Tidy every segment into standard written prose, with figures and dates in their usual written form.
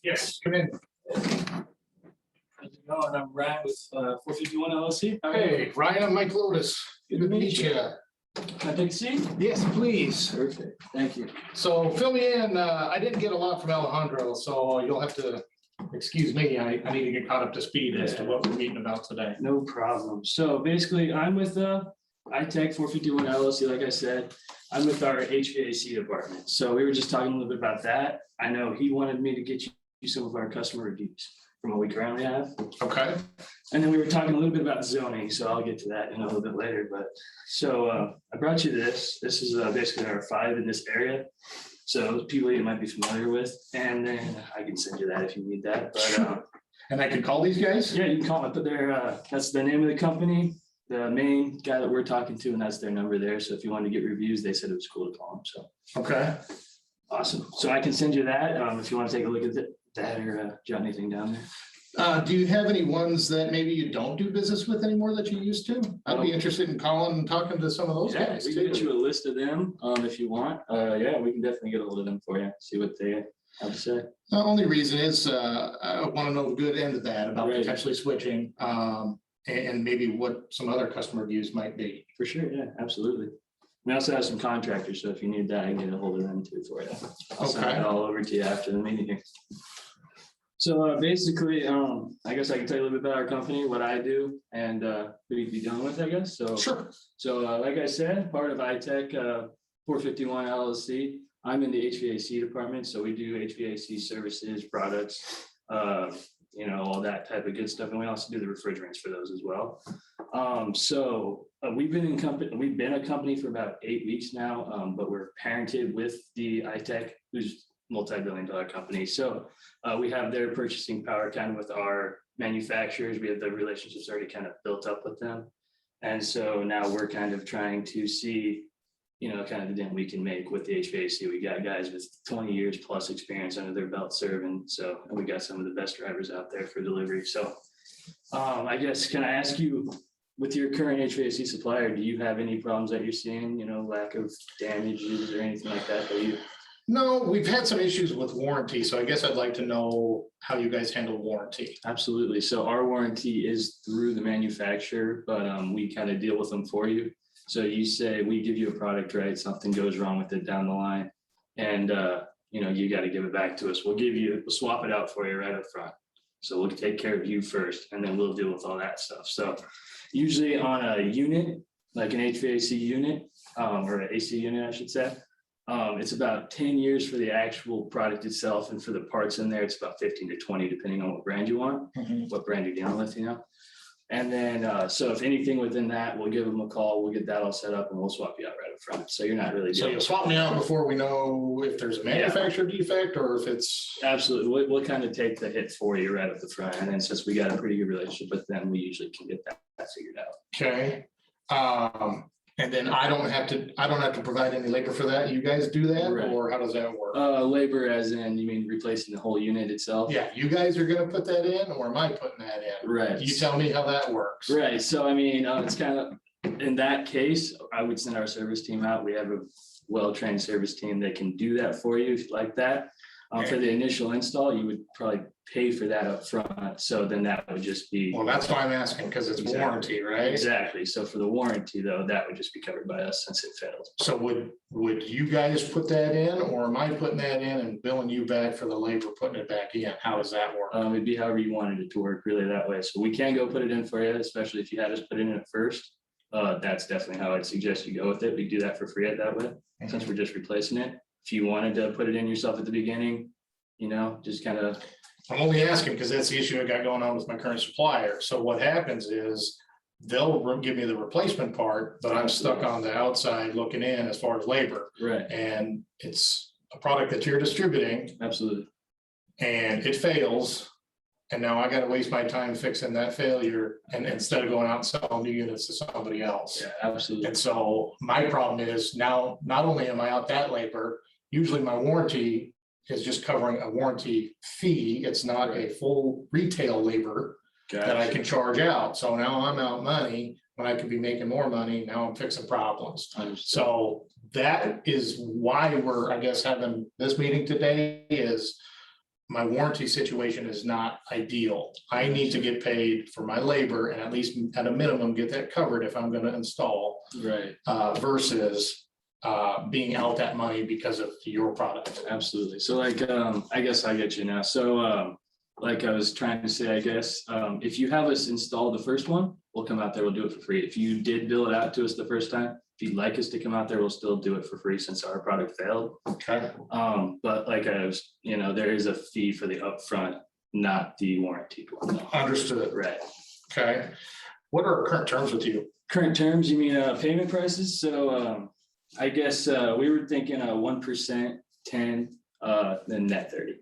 Yes, come in. How's it going? I'm Ryan with 451 LLC. Hey, Ryan, I'm Mike Lotus. Good to meet you. Can I take a seat? Yes, please. Perfect. Thank you. So fill me in. I didn't get a lot from Alejandro, so you'll have to excuse me. I need to get caught up to speed as to what we're meeting about today. No problem. So basically, I'm with ITEC 451 LLC, like I said. I'm with our HVAC department. So we were just talking a little bit about that. I know he wanted me to get you some of our customer reviews from what we currently have. Okay. And then we were talking a little bit about zoning, so I'll get to that in a little bit later. But so I brought you this. This is basically our 5 in this area. So people you might be familiar with, and then I can send you that if you need that. But And I could call these guys? yeah, you can call it. But that's the name of the company, the main guy that we're talking to, and that's their number there. So if you want to get reviews, they said it was cool to call them. So Okay. awesome. So I can send you that if you want to take a look at that or jot anything down there. Do you have any ones that maybe you don't do business with anymore that you used to? I'd be interested in calling and talking to some of those Yeah, guys we can get too. you a list of them if you want. Yeah, we can definitely get a hold of them for you, see what they have to say. The only reason is I want to know the good and the bad about Right. potentially switching and maybe what some other customer views might be. For sure, yeah, absolutely. We also have some contractors, so if you need that, I can get a hold of them too for you. I'll send Okay. it all over to you after the meeting here. So basically, I guess I can tell you a little bit about our company, what I do, and who you'd be dealing with, I guess. So, Sure. like I said, part of ITEC 451 LLC. I'm in the HVAC department, so we do HVAC services, products, all that type of good stuff, and we also do the refrigerants for those as well. We've been a company for about 8 weeks now, but we're parented with the ITEC, who's multi-billion-dollar company. So we have their purchasing power kind of with our manufacturers. We have the relationships already kind of built up with them. And so now we're kind of trying to see, kind of the dent we can make with the HVAC. We got guys with 20 years plus experience under their belt serving. So, and we got some of the best drivers out there for delivery. So I guess, can I ask you, with your current HVAC supplier, do you have any problems that you're seeing, lack of damages or anything like that you? No, we've had some issues with warranty, so I guess I'd like to know how you guys handle warranty. Absolutely. So our warranty is through the manufacturer, but we kind of deal with them for you. So you say we give you a product, right? Something goes wrong with it down the line, and you got to give it back to us. We'll swap it out for you right up front. So we'll take care of you first, and then we'll deal with all that stuff. So usually on a unit, like an HVAC unit, or an AC unit, I should say, it's about 10 years for the actual product itself, and for the parts in there, it's about 15 to 20, depending on what brand you want, what brand you're dealing with, And then, so if anything within that, we'll give them a call, we'll get that all set up, and we'll swap you out right up front. So you're not really. So you'll swap me out before we know if there's a manufacturer defect or if it's. Absolutely. We'll kind of take the hit for you right up the front. And then since we got a pretty good relationship with them, we usually can get that figured out. Okay. And then I don't have to provide any labor for that. You guys do that, Right. Or how does that work? Labor as in, you mean replacing the whole unit itself? Yeah, you guys are gonna put that in, or am I putting that in? Right. You tell me how that works. Right. So, I mean, it's kind of, in that case, I would send our service team out. We have a well-trained service team that can do that for you like that. For the initial install, you would probably pay for that up front. So then that would just be. Well, that's why I'm asking, because it's Exactly. warranty, right? Exactly. So for the warranty though, that would just be covered by us since it failed. So would you guys put that in, or am I putting that in and billing you back for the labor putting it back in? How does that work? It'd be however you wanted it to work really that way. So we can go put it in for you, especially if you had us put it in at first. That's definitely how I'd suggest you go with it. We do that for free at that way, since we're just replacing it. If you wanted to put it in yourself at the beginning, just kind of. I'm only asking because that's the issue I got going on with my current supplier. So what happens is they'll give me the replacement part, but I'm stuck on the outside looking in as far as labor. Right. And it's a product that you're distributing Absolutely. and it fails. And now I got to waste my time fixing that failure and instead of going out and selling new units to somebody else. Yeah, absolutely. And so my problem is now, not only am I out that labor, usually my warranty is just covering a warranty fee. It's not a full retail labor that I can charge out. So now I'm out money when I could be making more money. Now I'm fixing problems. So that is why we're, I guess, having this meeting today is my warranty situation is not ideal. I need to get paid for my labor and at least at a minimum get that covered if I'm gonna install. Right. Versus being out that money because of your product. Absolutely. So like, I guess I get you now. So like I was trying to say, I guess, if you have us install the first one, we'll come out there, we'll do it for free. If you did bill it out to us the first time, if you'd like us to come out there, we'll still do it for free since our product failed. Okay. But like I was, there is a fee for the upfront, not the warranted one. Understood. Right. Okay. What are our current terms with you? Current terms, you mean payment prices? So I guess we were thinking 1%, 10, then net 30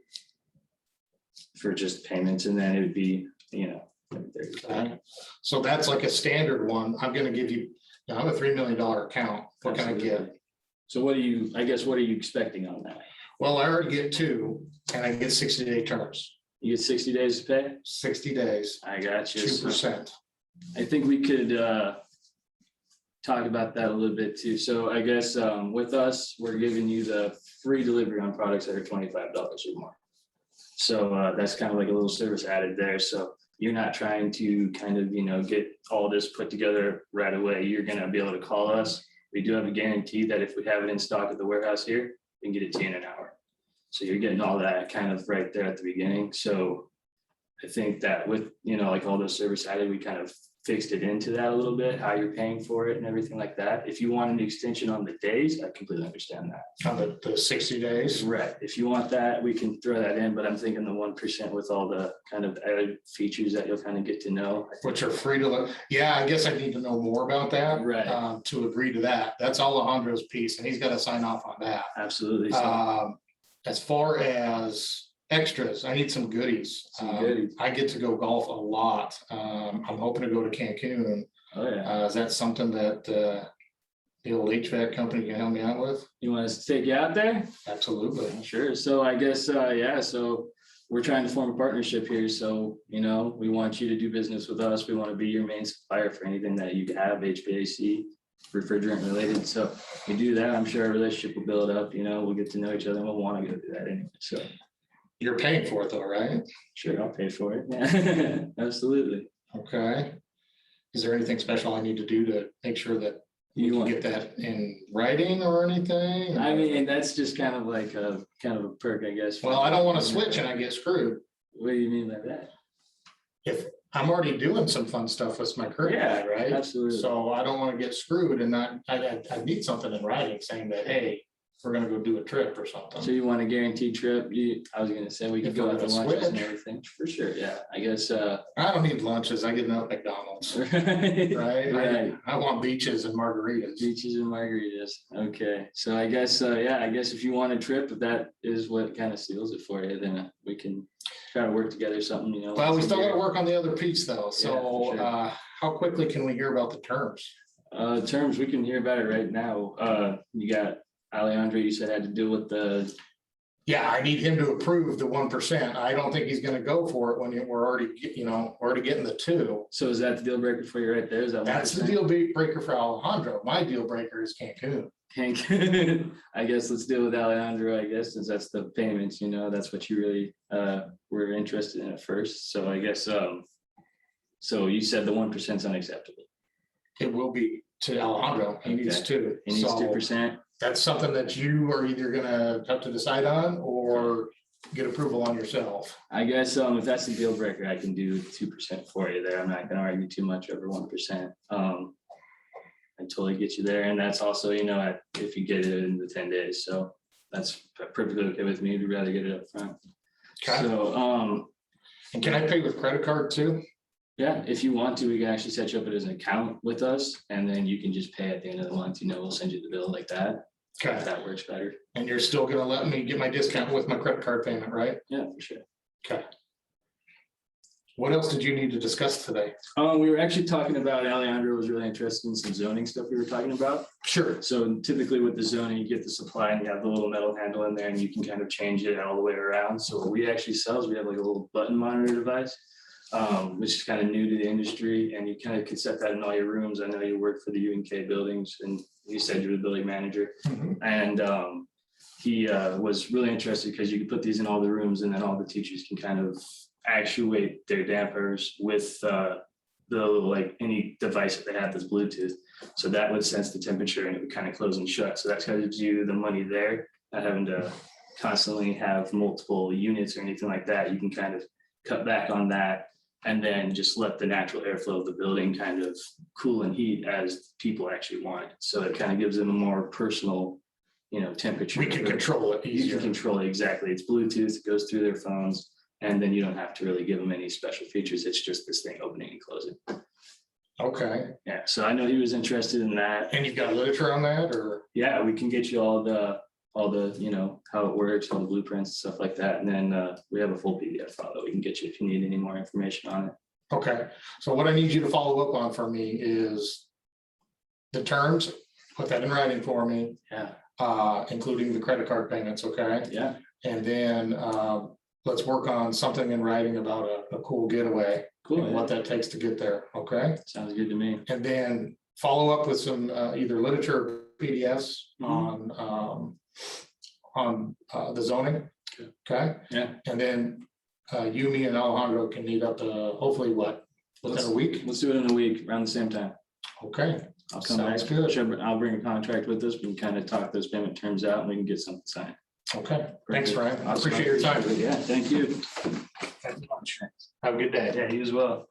for just payments, and then it would be, 30. So that's like a standard one. I'm gonna give you, I'm a $3 million account. What can I get? So what are you expecting on that? Well, I already get 2 and I get 60-day terms, You get 60 days to pay? 60 days, I got you. 2%. I think we could talk about that a little bit too. So I guess with us, we're giving you the free delivery on products that are $25 or more. So that's kind of like a little service added there. So you're not trying to kind of, get all this put together right away. You're going to be able to call us. We do have a guarantee that if we have it in stock at the warehouse here, we can get it to you in an hour. So you're getting all that kind of right there at the beginning. So I think that with, like all those service added, we kind of fixed it into that a little bit, how you're paying for it and everything like that. If you want an extension on the days, I completely understand that. On the 60 days? Right. If you want that, we can throw that in, but I'm thinking the 1% with all the kind of added features that you'll kind of get to know. Which are free to look. Yeah, I guess I need to know more about that. Right. To agree to that. That's Alejandro's piece and he's got to sign off on that. Absolutely. As far as extras, I need some goodies. I get to go golf a lot. I'm hoping to go to Cancun. Oh yeah. Is that something that the old HVAC company can help me out with? You want us to take you out there? Absolutely. Sure. So I guess, so we're trying to form a partnership here. So, we want you to do business with us. We want to be your main supplier for anything that you have, HVAC, refrigerant related. So if we do that, I'm sure our relationship will build up, we'll get to know each other and we'll want to go do that anyway. So you're paying for it though, right? Sure, I'll pay for it. Yeah. Absolutely. Okay. Is there anything special I need to do to make sure that you can get that in writing or anything? I mean, that's just kind of like a perk, I guess. Well, I don't want to switch and I get screwed. What do you mean by that? If I'm already doing some fun stuff with my current guy, right? Absolutely. So I don't want to get screwed and not, I need something in writing saying that, hey, we're gonna go do a trip or something. So you want a guaranteed trip? I was gonna say we could If go we're out to gonna lunches and switch. everything, for sure, yeah, I guess. I don't need lunches. I get enough McDonald's, Right. right? I want beaches and margaritas. Beaches and margaritas, okay, so I guess, I guess if you want a trip, if that is what kind of seals it for you, then we can try to work together something, Well, we still gotta work on the other piece though. Yeah, for So sure. how quickly can we hear about the terms? Terms, we can hear about it right now. You got Alejandro, you said had to deal with the, Yeah, I need him to approve the 1%. I don't think he's gonna go for it when we're already, already getting the 2. so is that the deal breaker for you right there? Is that That's the 1%? deal breaker for Alejandro. My deal breaker is Cancun. I guess let's deal with Alejandro, I guess, since that's the payments, that's what you really were interested in at first. So I guess, so you said the 1% is unacceptable. It will be to Alejandro. He needs Okay. 2. He needs So 2%. that's something that you are either gonna have to decide on or get approval on yourself. I guess if that's the deal breaker, I can do 2% for you there. I'm not gonna argue too much over 1%. I totally get you there. And that's also, if you get it in the 10 days. So that's perfectly okay with me. We'd rather get it up front. Okay. So And can I pay with credit card too? yeah, if you want to, we can actually set you up as an account with us, and then you can just pay at the end of the month. We'll send you the bill like that. If Okay. that works better. And you're still gonna let me get my discount with my credit card payment, right? Yeah, for sure. Okay. What else did you need to discuss today? We were actually talking about, Alejandro was really interested in some zoning stuff we were talking about. Sure. So typically with the zoning, you get the supply and you have the little metal handle in there and you can kind of change it all the way around. So what we actually sell is we have like a little button monitor device, which is kind of new to the industry, and you kind of can set that in all your rooms. I know you work for the UNK buildings and you said you're the building manager. Mhm. And he was really interested because you can put these in all the rooms and then all the teachers can kind of actuate their dampers with the like any device that they have that's Bluetooth. So that would sense the temperature and it would kind of close and shut. So that's kind of gives you the money there, not having to constantly have multiple units or anything like that. You can kind of cut back on that and then just let the natural airflow of the building kind of cool and heat as people actually want it. So it kind of gives them a more personal, temperature. We can control it You easier. can control it, exactly. It's Bluetooth, it goes through their phones, and then you don't have to really give them any special features. It's just this thing opening and closing. Okay, Yeah, so I know he was interested in that. and you've got literature on that, or? Yeah, we can get you all the, how it works, all the blueprints, stuff like that. And then we have a full PDF file that we can get you if you need any more information on it. Okay, so what I need you to follow up on for me is the terms, put that in writing for me, Yeah, including the credit card payments, okay? yeah, And then let's work on something in writing about a cool getaway cool. and what that takes to get there, okay? Sounds good to me. And then follow up with some either literature or PDFs on the zoning, okay? Yeah. And then you, me, and Alejandro can meet up hopefully within a week? Let's do it in a week, around the same time. Okay, I'll come back. sounds good. Sure, I'll bring a contract with us. We can kind of talk those payment terms out and we can get something signed. Okay, thanks, Ryan. I Awesome. appreciate your time. Yeah, thank you. Thank you much. Have a good day. Yeah, you as well.